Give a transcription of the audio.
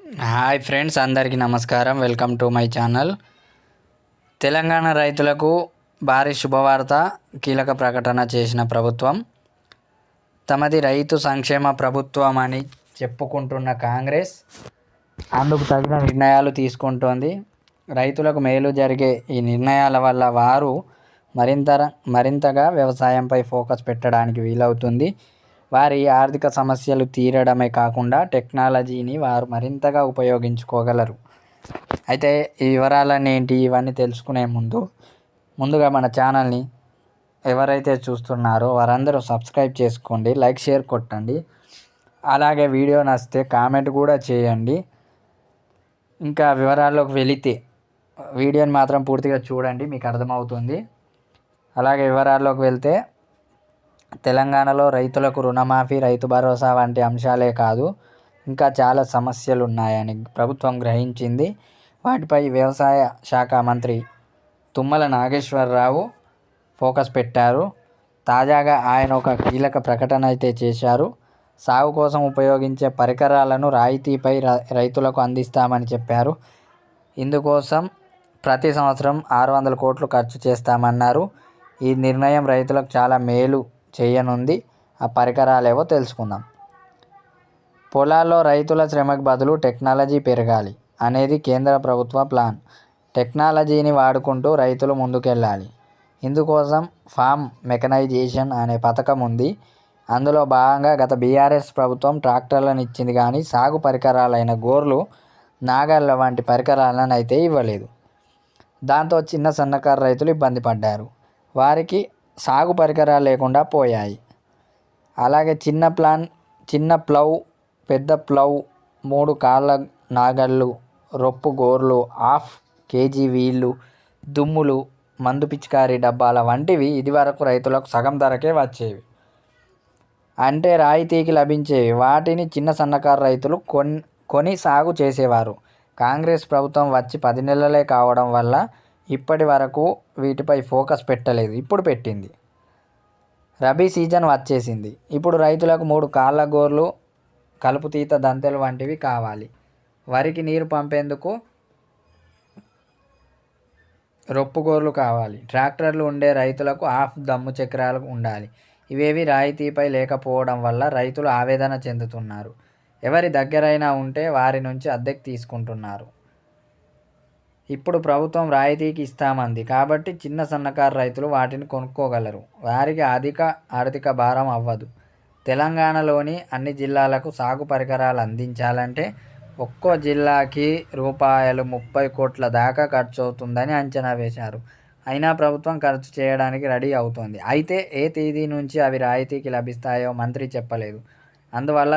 Hi friends, అందరికీ నమస్కారం. Welcome to my channel. Telangana రైతులకు భారీ శుభవార్త. కీలక ప్రకటన చేసిన ప్రభుత్వం. తమది రైతు సంక్షేమ ప్రభుత్వం అని చెప్పుకుంటున్న కాంగ్రెస్ అందుకు తగిన నిర్ణయాలు తీసుకుంటోంది. రైతులకు మేలు జరిగే ఈ నిర్ణయాల వల్ల వారు మరింతగా వ్యవసాయంపై ఫోకస్ పెట్టడానికి వీలవుతుంది. వారి ఆర్థిక సమస్యలు తీరడమే కాకుండా టెక్నాలజీని వారు మరింతగా ఉపయోగించుకోగలరు. అయితే ఈ వివరాలన్నీ ఏంటి, ఇవన్నీ తెలుసుకునే ముందుగా మన ఛానల్ని ఎవరైతే చూస్తున్నారో వారందరూ సబ్స్క్రైబ్ చేసుకోండి, లైక్ షేర్ కొట్టండి. అలాగే వీడియో నచ్చితే కామెంట్ కూడా చేయండి. ఇంకా వివరాల్లోకి వెళితే వీడియోని మాత్రం పూర్తిగా చూడండి, మీకు అర్థమవుతుంది. అలాగే వివరాల్లోకి వెళ్తే తెలంగాణలో రైతులకు రుణమాఫీ, రైతు భరోసా వంటి అంశాలే కాదు, ఇంకా చాలా సమస్యలు ఉన్నాయని ప్రభుత్వం గ్రహించింది. వాటిపై వ్యవసాయ శాఖ మంత్రి తుమ్మల నాగేశ్వరరావు ఫోకస్ పెట్టారు. తాజాగా ఆయన ఒక కీలక ప్రకటన అయితే చేశారు. సాగు కోసం ఉపయోగించే పరికరాలను రాయితీపై రైతులకు అందిస్తామని చెప్పారు. ఇందుకోసం ప్రతి సంవత్సరం 600 కోట్లు ఖర్చు చేస్తామన్నారు. ఈ నిర్ణయం రైతులకు చాలా మేలు చేయనుంది. ఆ పరికరాలేవో తెలుసుకుందాం. పొలాల్లో రైతుల శ్రమకు బదులు టెక్నాలజీ పెరగాలి అనేది కేంద్ర ప్రభుత్వ ప్లాన్. టెక్నాలజీని వాడుకుంటూ రైతులు ముందుకెళ్ళాలి. ఇందుకోసం ఫామ్ మెకనైజేషన్ అనే పథకం ఉంది. అందులో భాగంగా గత బీఆర్ఎస్ ప్రభుత్వం ట్రాక్టర్లను ఇచ్చింది, కానీ సాగు పరికరాలైన గోర్లు, నాగళ్ళ వంటి పరికరాలను అయితే ఇవ్వలేదు. దాంతో చిన్న సన్నకారు రైతులు ఇబ్బంది పడ్డారు. వారికి సాగు పరికరాలు లేకుండా పోయాయి. అలాగే చిన్న ప్లవ్, పెద్ద ప్లవ్, 3 కాళ్ళ నాగళ్ళు, రొప్పు గోర్లు, హాఫ్ కేజీ వీళ్ళు, దుమ్ములు, మందు పిచికారీ డబ్బాల వంటివి ఇదివరకు రైతులకు సగం ధరకే వచ్చేవి, అంటే రాయితీకి లభించేవి. వాటిని చిన్న సన్నకారు రైతులు కొని సాగు చేసేవారు. కాంగ్రెస్ ప్రభుత్వం వచ్చి 10 నెలలే కావడం వల్ల ఇప్పటి వరకు వీటిపై ఫోకస్ పెట్టలేదు. ఇప్పుడు పెట్టింది. రబీ సీజన్ వచ్చేసింది. ఇప్పుడు రైతులకు 3 కాళ్ళ గోర్లు, కలుపుతీత దంతెలు వంటివి కావాలి. వరికి నీరు పంపేందుకు రొప్పు గోర్లు కావాలి. ట్రాక్టర్లు ఉండే రైతులకు హాఫ్ దమ్ము చక్రాలు ఉండాలి. ఇవేవి రాయితీపై లేకపోవడం వల్ల రైతులు ఆవేదన చెందుతున్నారు. ఎవరి దగ్గరైనా ఉంటే వారి నుంచి అద్దెకు తీసుకుంటున్నారు. ఇప్పుడు ప్రభుత్వం రాయితీకి ఇస్తామంది కాబట్టి చిన్న సన్నకారు రైతులు వాటిని కొనుక్కోగలరు. వారికి అధిక ఆర్థిక భారం అవ్వదు. తెలంగాణలోని అన్ని జిల్లాలకు సాగు పరికరాలు అందించాలంటే ఒక్కో జిల్లాకి రూపాయలు 30 కోట్ల దాకా ఖర్చు అవుతుందని అంచనా వేశారు. అయినా ప్రభుత్వం ఖర్చు చేయడానికి రెడీ అవుతోంది. అయితే ఏ తేదీ నుంచి అవి రాయితీకి లభిస్తాయో మంత్రి చెప్పలేదు. అందువల్ల